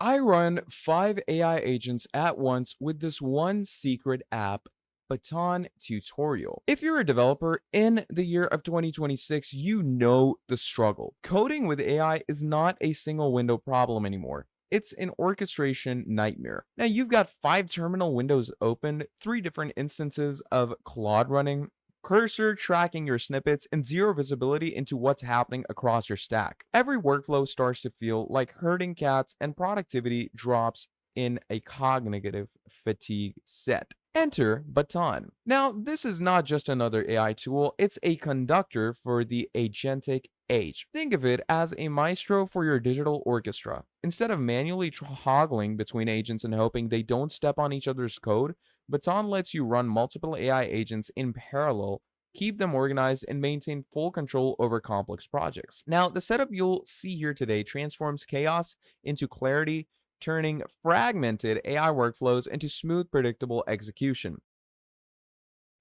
I run 5 AI agents at once with this one secret app, Baton tutorial. If you're a developer in the year of 2026, you know the struggle. Coding with AI is not a single window problem anymore. It's an orchestration nightmare. Now, you've got 5 terminal windows open, 3 different instances of Claude running, cursor tracking your snippets, and zero visibility into what's happening across your stack. Every workflow starts to feel like herding cats, and productivity drops in a cognitive fatigue set. Enter Baton. Now, this is not just another AI tool, it's a conductor for the Agentic Age. Think of it as a maestro for your digital orchestra. Instead of manually toggling between agents and hoping they don't step on each other's code, Baton lets you run multiple AI agents in parallel, keep them organized, and maintain full control over complex projects. Now, the setup you'll see here today transforms chaos into clarity, turning fragmented AI workflows into smooth, predictable execution.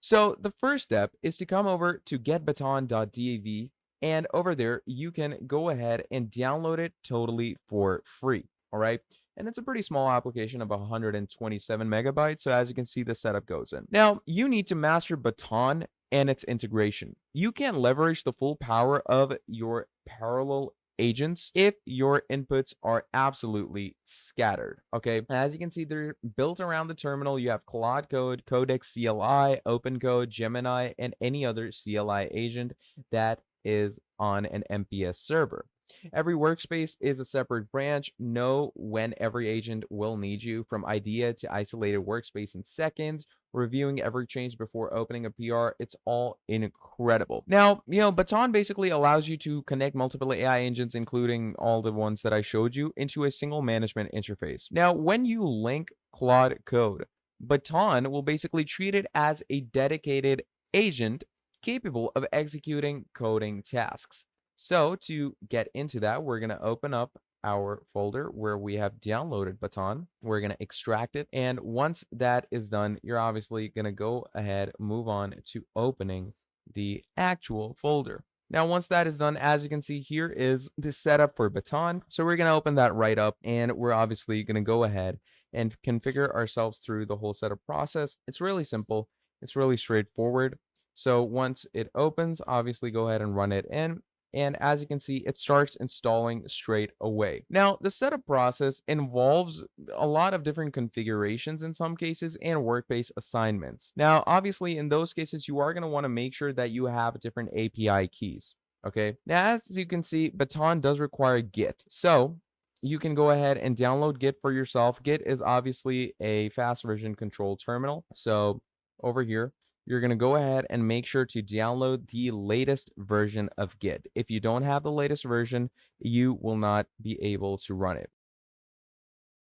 So, the first step is to come over to getbaton.dav, and over there, you can go ahead and download it totally for free. All right. And it's a pretty small application of 127 megabytes. So, as you can see, the setup goes in. Now, you need to master Baton and its integration. You can leverage the full power of your parallel agents if your inputs are absolutely scattered. Okay. As you can see, they're built around the terminal. You have Claude Code, Codex CLI, OpenCode, Gemini, and any other CLI agent that is on an MPS server. Every workspace is a separate branch. Know when every agent will need you, from idea to isolated workspace in seconds, reviewing every change before opening a PR. It's all incredible. Now, Baton basically allows you to connect multiple AI agents, including all the ones that I showed you, into a single management interface. Now, when you link Claude Code, Baton will basically treat it as a dedicated agent capable of executing coding tasks. So to get into that, we're going to open up our folder where we have downloaded Baton. We're going to extract it. And once that is done, you're obviously going to go ahead, move on to opening the actual folder. Now, once that is done, as you can see, here is the setup for Baton. So we're going to open that right up, and we're obviously going to go ahead and configure ourselves through the whole setup process. It's really simple. It's really straightforward. So once it opens, obviously go ahead and run it in. And as you can see, it starts installing straight away. Now, the setup process involves a lot of different configurations in some cases and workspace assignments. Now, obviously, in those cases, you are going to want to make sure that you have different API keys. Okay. Now, as you can see, Baton does require Git. So you can go ahead and download Git for yourself. Git is obviously a fast version control terminal. So over here, you're going to go ahead and make sure to download the latest version of Git. If you don't have the latest version, you will not be able to run it.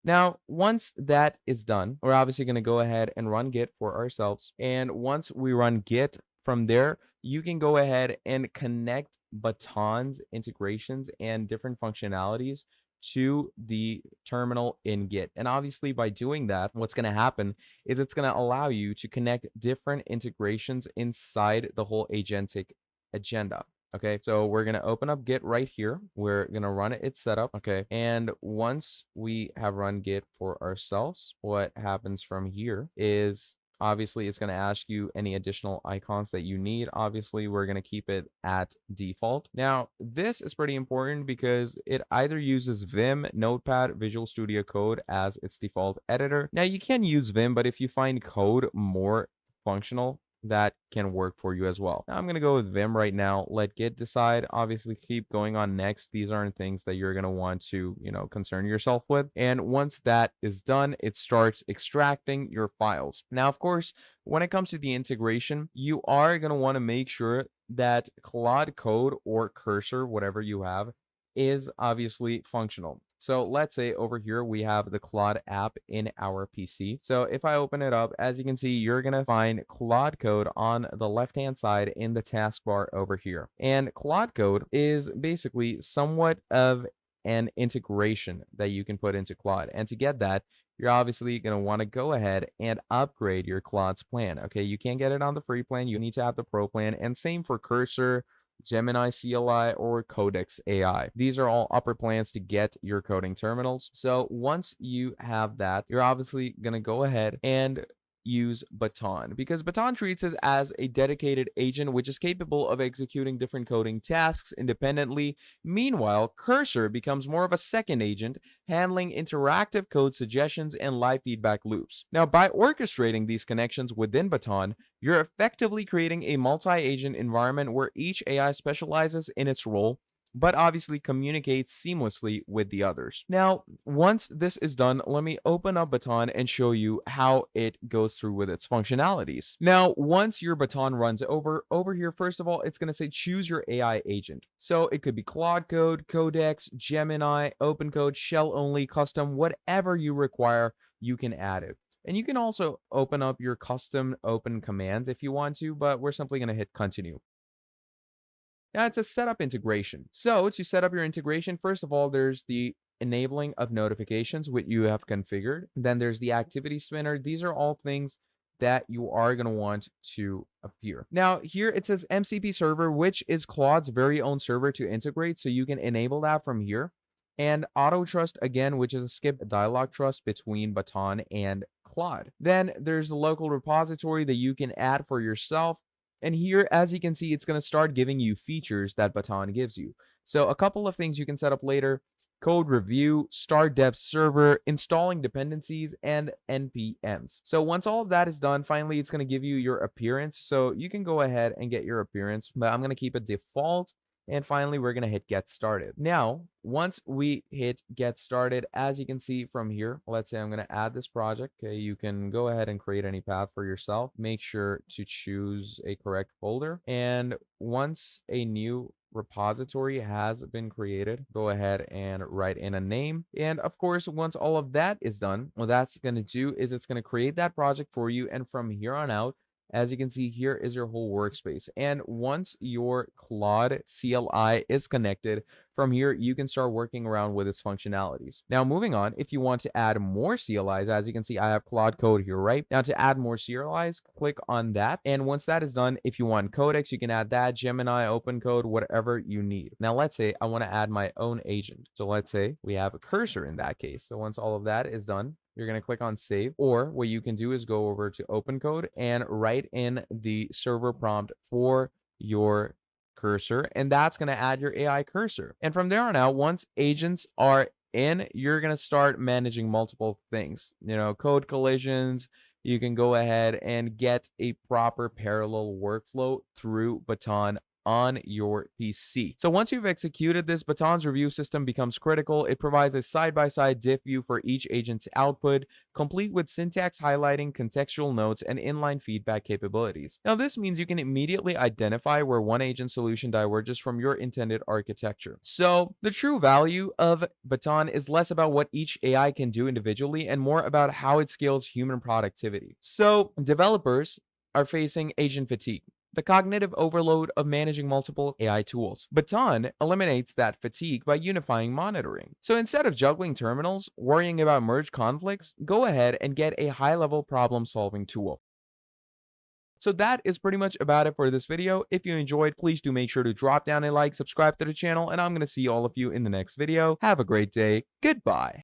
Now, once that is done, we're obviously going to go ahead and run Git for ourselves. And once we run Git from there, you can go ahead and connect Baton's integrations and different functionalities to the terminal in Git. And obviously, by doing that, what's going to happen is it's going to allow you to connect different integrations inside the whole agentic agenda. Okay, so we're going to open up Git right here. We're going to run its setup. Okay, and once we have run Git for ourselves, what happens from here is obviously it's going to ask you any additional icons that you need. Obviously, we're going to keep it at default. Now, this is pretty important because it either uses Vim, Notepad, Visual Studio Code as its default editor. Now, you can use Vim, but if you find code more functional, that can work for you as well. Now I'm going to go with Vim right now. Let Git decide. Obviously, keep going on next. These aren't things that you're going to want to, concern yourself with. And once that is done, it starts extracting your files. Now, of course, when it comes to the integration, you are going to want to make sure that Claude Code or Cursor, whatever you have, is obviously functional. So let's say over here we have the Claude app in our PC. So if I open it up, as you can see, you're going to find Claude Code on the left-hand side in the taskbar over here. And Claude Code is basically somewhat of an integration that you can put into Claude. And to get that, you're obviously going to want to go ahead and upgrade your Claude's plan. Okay, you can't get it on the free plan. You need to have the pro plan. And same for Cursor, Gemini CLI, or Codex AI. These are all upper plans to get your coding terminals. So once you have that, you're obviously going to go ahead and use Baton, because Baton treats it as a dedicated agent which is capable of executing different coding tasks independently. Meanwhile, Cursor becomes more of a second agent, handling interactive code suggestions and live feedback loops. Now, by orchestrating these connections within Baton, you're effectively creating a multi-agent environment where each AI specializes in its role, but obviously communicates seamlessly with the others. Now, once this is done, let me open up Baton and show you how it goes through with its functionalities. Now, once your Baton runs over here, first of all, it's going to say choose your AI agent. So it could be Claude Code, Codex, Gemini, Open Code, Shell only, custom, whatever you require, you can add it. And you can also open up your custom open commands if you want to, but we're simply going to hit continue. Now it's a setup integration. So to set up your integration, first of all, there's the enabling of notifications, which you have configured. Then there's the activity spinner. These are all things that you are going to want to appear. Now here it says MCP server, which is Claude's very own server to integrate. So you can enable that from here. And auto trust again, which is a skip dialog trust between Baton and Claude. Then there's the local repository that you can add for yourself. And here, as you can see, it's going to start giving you features that Baton gives you. So a couple of things you can set up later: code review, start dev server, installing dependencies, and NPMs. So once all of that is done, finally, it's going to give you your appearance. So you can go ahead and get your appearance, but I'm going to keep it default. And finally, we're going to hit get started. Now, once we hit get started, as you can see from here, let's say I'm going to add this project. Okay, you can go ahead and create any path for yourself. Make sure to choose a correct folder. And once a new repository has been created, go ahead and write in a name. And of course, once all of that is done, what that's going to do is it's going to create that project for you. And from here on out, as you can see, here is your whole workspace. And once your Claude CLI is connected, from here, you can start working around with its functionalities. Now, moving on, if you want to add more CLIs, as you can see, I have Claude Code here, right? Now, to add more CLIs, click on that. And once that is done, if you want Codex, you can add that, Gemini, Open Code, whatever you need. Now, let's say I want to add my own agent. So let's say we have a cursor in that case. So once all of that is done, you're going to click on save, or what you can do is go over to Open Code and write in the server prompt for your cursor, and that's going to add your AI cursor. And from there on out, once agents are in, you're going to start managing multiple things, code collisions. You can go ahead and get a proper parallel workflow through Baton on your PC. So once you've executed this, Baton's review system becomes critical. It provides a side-by-side diff view for each agent's output, complete with syntax highlighting, contextual notes, and inline feedback capabilities. Now, this means you can immediately identify where one agent solution diverges from your intended architecture. So the true value of Baton is less about what each AI can do individually and more about how it scales human productivity. So developers are facing agent fatigue, the cognitive overload of managing multiple AI tools. Baton eliminates that fatigue by unifying monitoring. So instead of juggling terminals, worrying about merge conflicts, go ahead and get a high-level problem-solving tool. So that is pretty much about it for this video. If you enjoyed, please do make sure to drop down a like, subscribe to the channel, and I'm going to see all of you in the next video. Have a great day. Goodbye.